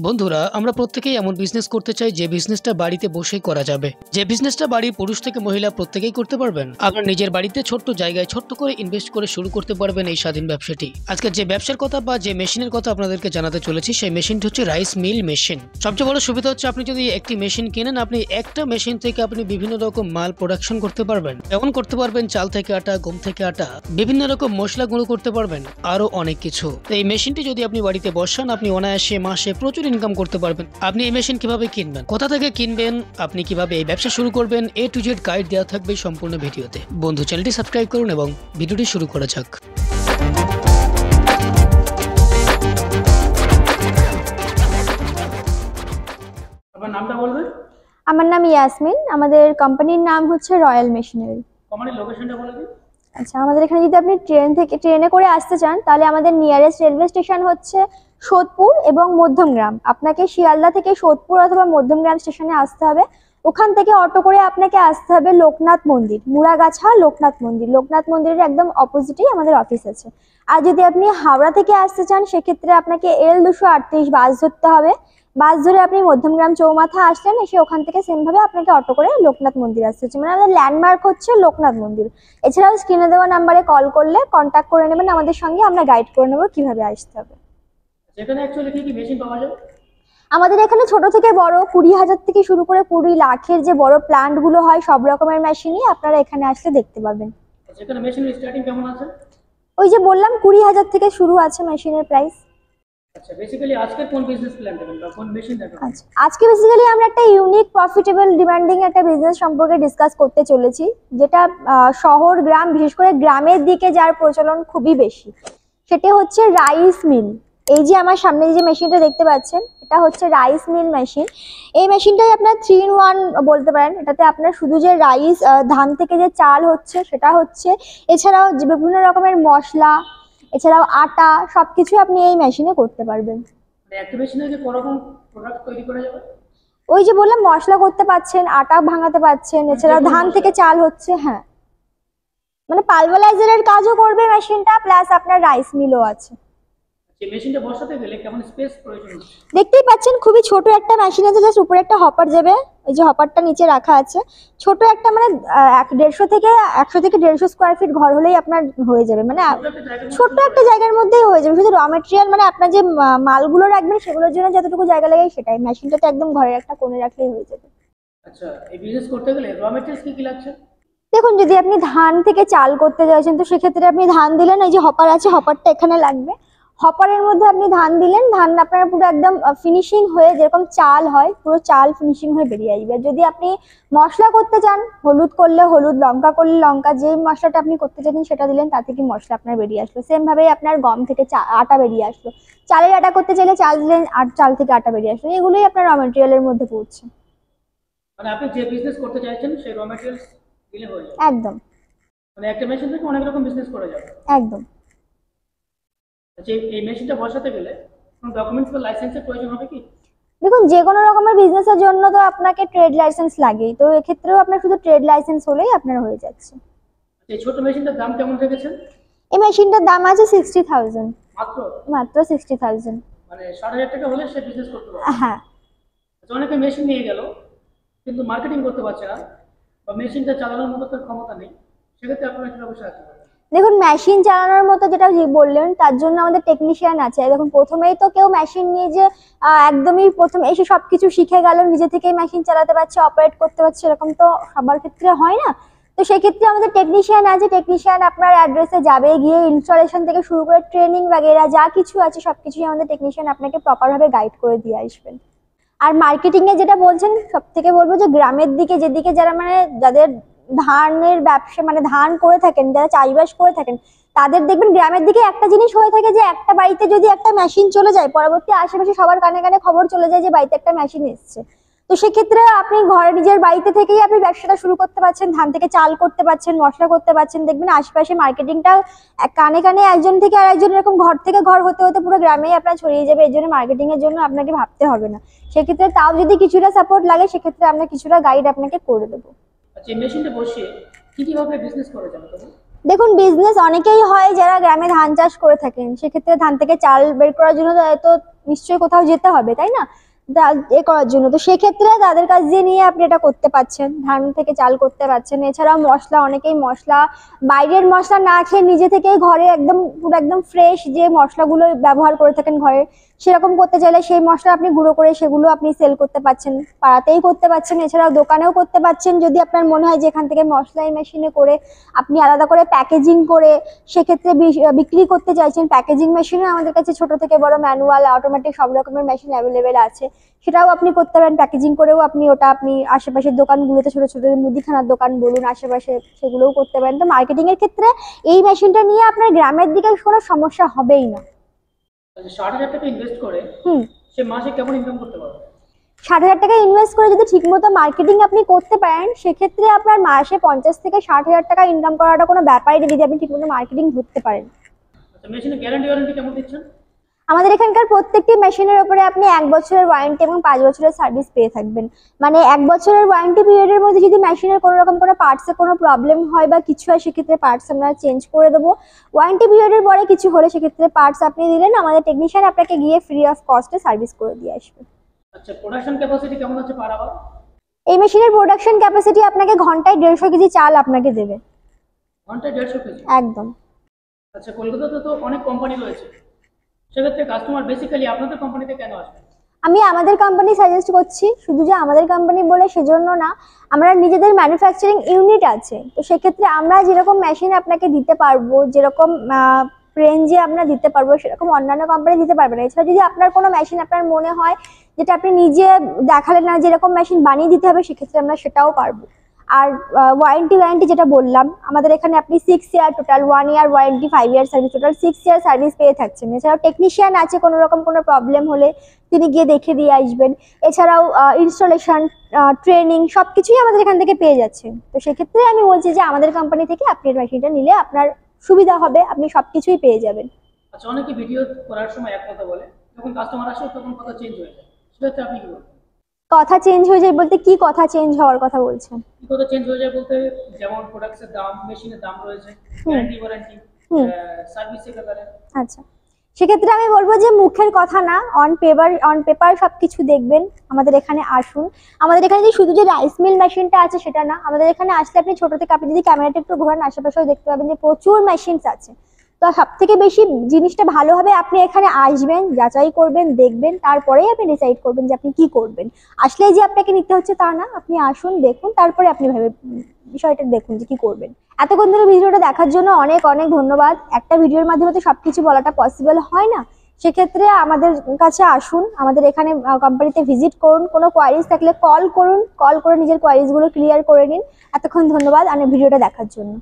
বন্ধুরা আমরা প্রত্যেকেই এমন বিজনেস করতে চাই যে বিজনেসটা বাড়িতে বসেই করা যাবে, যে বিজনেসটা বাড়ির পুরুষ থেকে মহিলা প্রত্যেকেই করতে পারবেন। আপনার নিজের বাড়িতে ছোট্ট জায়গায় ছোট্ট করে ইনভেস্ট করে শুরু করতে পারবেন এই স্বাধীন ব্যবসাটি। আজকে যে ব্যবসার কথা বা যে মেশিনের কথা আপনাদেরকে জানাতে চলেছি সেই মেশিনটি হচ্ছে রাইস মিল মেশিন। সবচেয়ে বড় সুবিধা হচ্ছে আপনি যদি একটি মেশিন কিনেন, আপনি একটা মেশিন থেকে আপনি বিভিন্ন রকম মাল প্রোডাকশন করতে পারবেন। যেমন করতে পারবেন চাল থেকে আটা, গম থেকে আটা, বিভিন্ন রকম মশলা গুঁড়ো করতে পারবেন, আরো অনেক কিছু। তো এই মেশিনটি যদি আপনি বাড়িতে বসান, আপনি অনায়াসে মাসে প্রচুর ইনকাম করতে পারবেন। আপনি এই মেশিন কিভাবে কিনবেন, কোথা থেকে কিনবেন, আপনি কিভাবে এই ব্যবসা শুরু করবেন, A to Z গাইড দেওয়া থাকবে সম্পূর্ণ ভিডিওতে। বন্ধু চ্যানেলটি সাবস্ক্রাইব করুন এবং ভিডিওটি শুরু করা যাক। আপনার নামটা বলবেন? আমার নাম ইয়াসমিন। আমাদের কোম্পানির নাম হচ্ছে রয়্যাল মেশিনারি। কোম্পানির লোকেশনটা বলে দিন। আচ্ছা, আমাদের এখানে যদি আপনি ট্রেনে করে আসতে চান তাহলে আমাদের নিয়ারেস্ট রেলওয়ে স্টেশন হচ্ছে সোদপুর এবং মধ্যমগ্রাম। আপনাকে শিয়ালদা থেকে সোদপুর অথবা মধ্যমগ্রাম স্টেশনে আসতে হবে। ওখান থেকে অটো করে আপনাকে আসতে হবে লোকনাথ মন্দির, মুড়াগাছা লোকনাথ মন্দির। লোকনাথ মন্দিরের একদম অপোজিটেই আমাদের অফিস আছে। আর যদি আপনি হাওড়া থেকে আসতে চান সেক্ষেত্রে আপনাকে L238 বাস ধরতে হবে। বাস ধরে আপনি মধ্যমগ্রাম চৌমাথা আসলেন, এসে ওখান থেকে সেম ভাবে আপনাকে অটো করে লোকনাথ মন্দির আসতে হচ্ছে। মানে আমাদের ল্যান্ডমার্ক হচ্ছে লোকনাথ মন্দির। এছাড়াও স্ক্রিনে দেওয়া নাম্বারে কল করলে কন্ট্যাক্ট করে নেবেন আমাদের সঙ্গে, আমরা গাইড করে নেবো কিভাবে আসতে হবে। এখানে অ্যাকচুয়ালি কি কি মেশিন পাওয়া যায়? আমাদের এখানে ছোট থেকে বড় 20,000 থেকে শুরু করে 20 লাখের যে বড় প্ল্যান্ট গুলো হয় সব রকমের মেশিনই আপনারা এখানে আসলে দেখতে পাবেন। এখানে মেশিনের স্টার্টিং কেমন আছে? ওই যে বললাম 20,000 থেকে শুরু আছে মেশিনের প্রাইস। আচ্ছা, বেসিক্যালি আজকে কোন বিজনেস প্ল্যান দেবেন বা কোন মেশিন দেবেন? আচ্ছা, আজকে বেসিক্যালি আমরা একটা ইউনিক প্রফিটেবল ডিমান্ডিং একটা বিজনেস সম্পর্কে ডিসকাস করতে চলেছি, যেটা শহর গ্রাম বিশেষ করে গ্রামের দিকে যার প্রচলন খুবই বেশি। সেটা হচ্ছে রাইস মিল। এই যে আমার সামনে যে মেশিনটা দেখতে পাচ্ছেন এটা হচ্ছে রাইস মিল মেশিন। এই মেশিনটাই আপনার 3 in 1 বলতে পারেন। এটাতে আপনার শুধু যে রাইস ধান থেকে যে চাল হচ্ছে সেটা হচ্ছে, এছাড়াও যে বিভিন্ন রকমের মশলা, এছাড়াও আটা সবকিছু আপনি এই মেশিনে করতে পারবেন। একটা মেশিনে যে কোরকম প্রোডাক্ট তৈরি করা যাবে? ওই যে বললাম মশলা করতে পাচ্ছেন, আটা ভাঙাতে পাচ্ছেন, এছাড়াও ধান থেকে চাল হচ্ছে। হ্যাঁ, মানে পালভারাইজারের কাজও করবে মেশিনটা, প্লাস আপনার রাইস মিলও আছে। এই মেশিনটা বসাতে গেলে কেমন স্পেস প্রয়োজন? দেখতেই পাচ্ছেন খুবই ছোট একটা মেশিন আছে, জাস্ট উপরে একটা হপার যাবে। ওই যে হপারটা নিচে রাখা আছে, ছোট একটা মানে 150 থেকে 100 স্কোয়ার ফিট ঘর হলেই আপনার হয়ে যাবে। মানে ছোট্ট একটা জায়গার মধ্যেই হয়ে যাবে। শুধু র মেটেরিয়াল মানে আপনার যে মালগুলো রাখবেন সেগুলোর জন্য যতটুকু জায়গা লাগে সেটাই, মেশিনটাতে একদম ঘরের একটা কোণে রাখলেই হয়ে যাবে। আচ্ছা, এই বিজনেস করতে গেলে র মেটেরিয়ালস কি কি লাগছে? দেখুন, যদি আপনি ধান থেকে চাল করতে চাইছেন তো সেক্ষেত্রে আপনি ধান দিলেন, এই যে হপার আছে হপারটা এখানে লাগবে। হপারের মধ্যে আপনি ধান দিলেন, ধান আপনার পুরো একদম ফিনিশিং হয়ে যেরকম চাল হয় পুরো চাল ফিনিশিং হয়ে বেরিয়ে আসবে। যদি আপনি মশলা করতে চান, হলুদ করলে হলুদ, লঙ্কা করলে লঙ্কা, যে মশলাটা আপনি করতে চাইছেন সেটা দিলেন, তা থেকে মশলা আপনার বেরিয়ে আসলো। সেম ভাবে আপনার গম থেকে আটা বেরিয়ে আসলো। চালের আটা করতে চাইলে চাল দিলেন, আর চাল থেকে আটা বেরিয়ে আসলো। এগুলোই আপনার র মেটেরিয়ালের মধ্যে পড়ছে। মানে আপনি যে বিজনেস করতে চাইছেন সেই র মেটেরিয়ালস দিলে হয়ে যাবে একদম। মানে একটা মেশিন থেকে অনেক রকম বিজনেস করা যাবে। একদম। আচ্ছা, এই মেশিনটা বসাতে গেলে কোনো ডকুমেন্টস বা লাইসেন্সের প্রয়োজন হবে কি? দেখুন, যে কোনো রকমের বিজনেসের জন্য তো আপনাকে ট্রেড লাইসেন্স লাগেই, তো এক্ষেত্রেও আপনার শুধু ট্রেড লাইসেন্স হলেই আপনার হয়ে যাচ্ছে। এই ছোট মেশিনটার দাম কেমন রেখেছেন? এই মেশিনটার দাম আছে 60,000। মাত্র? মাত্র 60,000। মানে 60,000 টাকা হলে সে বিজনেস করতে পারবে? হ্যাঁ। আচ্ছা, অনেকে মেশিন নিয়ে গেল কিন্তু মার্কেটিং করতে পারছে না বা মেশিনটা চালানোর মতো তার ক্ষমতা নেই, সেক্ষেত্রে আপনারা কিভাবে সাহায্য করবেন? দেখুন, মেশিন চালানোর মতো যেটা বললেন তার জন্য আমাদের টেকনিশিয়ান আছে। দেখুন, প্রথমেই তো কেউ মেশিন নিয়ে যে একদমই প্রথমে এসে সবকিছু শিখে গেল, নিজে থেকেই মেশিন চালাতে পারছে, অপারেট করতে পারছে, এরকম তো সবার ক্ষেত্রে হয় না। তো সেক্ষেত্রে আমাদের টেকনিশিয়ান আছে। টেকনিশিয়ান আপনার অ্যাড্রেসে যাবে, গিয়ে ইনস্টলেশন থেকে শুরু করে ট্রেনিং বাগেরা যা কিছু আছে সবকিছুই আমাদের টেকনিশিয়ান আপনাকে প্রপারভাবে গাইড করে দিয়ে আসবেন। আর মার্কেটিং এ যেটা বলছেন, সব থেকে বলবো যে গ্রামের দিকে যেদিকে যারা মানে যাদের ধানের ব্যবসা মানে ধান করে থাকেন, যারা চাষবাস করে থাকেন, তাদের দেখবেন গ্রামের দিকে একটা জিনিস হয়ে থাকে যে একটা বাড়িতে যদি একটা মেশিন চলে যায়, পরবর্তী আশেপাশে সবার কানে কানে খবর চলে যায় যে বাড়িতে একটা মেশিন এসছে। তো সেক্ষেত্রে আপনি ঘরে নিজের বাড়িতে থেকেই আপনি ব্যবসাটা শুরু করতে পারছেন, ধান থেকে চাল করতে পারছেন, মশলা করতে পারছেন। দেখবেন আশেপাশে মার্কেটিংটা কানে কানে একজন থেকে আর একজন এরকম ঘর থেকে ঘর হতে হতে পুরো গ্রামেই আপনার ছড়িয়ে যাবে। এর জন্য মার্কেটিং এর জন্য আপনাকে ভাবতে হবে না। সেক্ষেত্রে তাও যদি কিছুটা সাপোর্ট লাগে সেক্ষেত্রে আমরা কিছুটা গাইড আপনাকে করে দেবো। আচ্ছা, এই মেশিনটা বসিয়ে কি কিভাবে বিজনেস করা যাবে? দেখুন, বিজনেস অনেকেই হয় যারা গ্রামে ধান চাষ করে থাকেন, সেক্ষেত্রে ধান থেকে চাল বের করার জন্য তো নিশ্চয়ই কোথাও যেতে হবে, তাই না? এ করার জন্য তো সেক্ষেত্রে তাদের কাছ দিয়ে নিয়ে আপনি এটা করতে পারছেন, ধান থেকে চাল করতে পারছেন। এছাড়াও মশলা, অনেকেই মশলা বাইরের মশলা না খেয়ে নিজে থেকেই ঘরে একদম পুরো একদম ফ্রেশ যে মশলাগুলো ব্যবহার করে থাকেন ঘরে, সেরকম করতে চাইলে সেই মশলা আপনি গুঁড়ো করে সেগুলো আপনি সেল করতে পারছেন, পাড়াতেই করতে পারছেন, এছাড়াও দোকানেও করতে পারছেন। যদি আপনার মনে হয় যে এখান থেকে মশলা এই মেশিনে করে আপনি আলাদা করে প্যাকেজিং করে সেক্ষেত্রে বিক্রি করতে চাইছেন, প্যাকেজিং মেশিনও আমাদের কাছে ছোট থেকে বড় ম্যানুয়াল, অটোমেটিক সব রকমের মেশিন অ্যাভেলেবেল আছে, সেটাও আপনি করতে পারেন। প্যাকেজিং করেও আপনি আশেপাশের দোকানগুলোতে, ছোট ছোট মুদিখানার দোকান বলুন, আশেপাশে সেগুলোও করতে পারেন। তো মার্কেটিং এর ক্ষেত্রে এই মেশিনটা নিয়ে আপনার গ্রামের দিকে কোনো সমস্যা হবেই না। 60,000 টাকা ইনভেস্ট করে সে মাসে কেমন ইনকাম করতে পারবে? 60,000 টাকা ইনভেস্ট করে যদি ঠিকমতো মার্কেটিং আপনি করতে পারেন, সেক্ষেত্রে আপনার মাসে 50 থেকে 60,000 টাকা ইনকাম করাটা কোনো ব্যাপারই নেই, যদি আপনি ঠিকমতো মার্কেটিং ধরতে পারেন। আচ্ছা, মেশিনের গ্যারান্টি ওয়ারেন্টি কেমন দিচ্ছেন? আমাদের এখানকার প্রত্যেকটি মেশিনের উপরে আপনি 1 বছরের ওয়ারেন্টি এবং 5 বছরের সার্ভিস পেয়ে থাকবেন। মানে 1 বছরের ওয়ারেন্টি পিরিয়ডের মধ্যে যদি মেশিনের কোনো রকম কোনো পার্টসে কোনো প্রবলেম হয় বা কিছু হয়, সেক্ষেত্রে পার্টস আমরা চেঞ্জ করে দেবো। ওয়ারেন্টি পিরিয়ডের পরে কিছু হলে সেক্ষেত্রে পার্টস আপনি দিলেন, আমাদের টেকনিশিয়ান আপনাকে গিয়ে ফ্রি অফ কস্টে সার্ভিস করে দিয়ে আসবে। আচ্ছা, প্রোডাকশন ক্যাপাসিটি কেমন আছে পার আওয়ার? এই মেশিনের প্রোডাকশন ক্যাপাসিটি আপনাকে ঘন্টায় 150 কেজি চাল আপনাকে দেবে। ঘন্টায় 150 কেজি? একদম। আচ্ছা, কলকাতাতে তো অনেক কোম্পানি রয়েছে, সেক্ষেত্রে কাস্টমার বেসিক্যালি আপনাদের কোম্পানিতে কেন আসবে? আমি আমাদের কোম্পানি সাজেস্ট করছি, শুধু যে আমাদের কোম্পানি বলে সেজন্য না, আমরা নিজেদের ম্যানুফ্যাকচারিং ইউনিট আছে, তো সেক্ষেত্রে আমরা যেরকম মেশিন আপনাকে দিতে পারবো, যেরকম রেঞ্জে আমরা দিতে পারবো, সেরকম অন্যান্য কোম্পানি দিতে পারবে না। এছাড়া যদি আপনার কোনো মেশিন আপনার মনে হয় যেটা আপনি নিজে দেখালেন না, যেরকম মেশিন বানিয়ে দিতে হবে, সেক্ষেত্রে আমরা সেটাও পারবো। আর ওয়ারেন্টি যেটা বললাম, আমাদের এখানে আপনি 6 year total, 1 year warranty, 5 year service, total 6 year service পেয়ে থাকছেন। এছাড়াও টেকনিশিয়ান আছে, কোনো রকম কোনো প্রবলেম হলে তিনি গিয়ে দেখে দিয়ে আসবেন। এছাড়াও ইনস্টলেশন, ট্রেনিং সব কিছুই আমাদের এখান থেকে পেয়ে যাচ্ছেন। তো সেক্ষেত্রে আমি বলছি যে আমাদের কোম্পানি থেকে আপনি মেশিনটা নিলে আপনার সুবিধা হবে, আপনি সব কিছুই পেয়ে যাবেন। আচ্ছা, অনেকে ভিডিও করার সময় এক কথা বলে, যখন কাস্টমার আসে তখন কথা চেঞ্জ হয়ে যায়, সেক্ষেত্রে আপনি কি বলবেন? কথা চেঞ্জ হয়ে যায় বলতে কি কথা চেঞ্জ হওয়ার কথা বলছেন? কি কথা চেঞ্জ হয়ে যায় বলতে, যেমন প্রোডাক্টের দাম, মেশিনের দাম রয়েছে, গ্যারান্টি ওয়ারেন্টি, সার্ভিসের ব্যাপারে। আচ্ছা, সেক্ষেত্রে আমি বলবো যে মুখের কথা না, অন পেপার সবকিছু দেখবেন। আমাদের এখানে আসুন। আমাদের এখানে যে শুধু যে রাইস মিল মেশিনটা আছে সেটা না, আমাদের এখানে আসলে আপনি ছোট থেকে, আপনি যদি ক্যামেরাটা একটু ঘোরান আশেপাশেও দেখতে পাবেন যে প্রচুর মেশিনস আছে। তো সব থেকে বেশি জিনিসটা ভালো হবে আপনি এখানে আসবেন, যাচাই করবেন, দেখবেন, তারপরেই আপনি ডিসাইড করবেন যে আপনি কি করবেন। আসলে যে আপনাকে নিতে হচ্ছে তা না, আপনি আসুন, দেখুন, তারপরে আপনি বিষয়টা দেখুন যে কি করবেন। এতক্ষণ ধরে ভিডিওটা দেখার জন্য অনেক অনেক ধন্যবাদ। একটা ভিডিওর মাধ্যমে তো সবকিছু বলাটা পসিবল হয় না, সেক্ষেত্রে আমাদের কাছে আসুন, আমাদের এখানে কোম্পানিতে ভিজিট করুন। কোনো কোয়ারিজ থাকলে কল করুন, কল করে নিজের কোয়ারিজগুলো ক্লিয়ার করে নিন। এতক্ষণ ধন্যবাদ ভিডিওটা দেখার জন্য।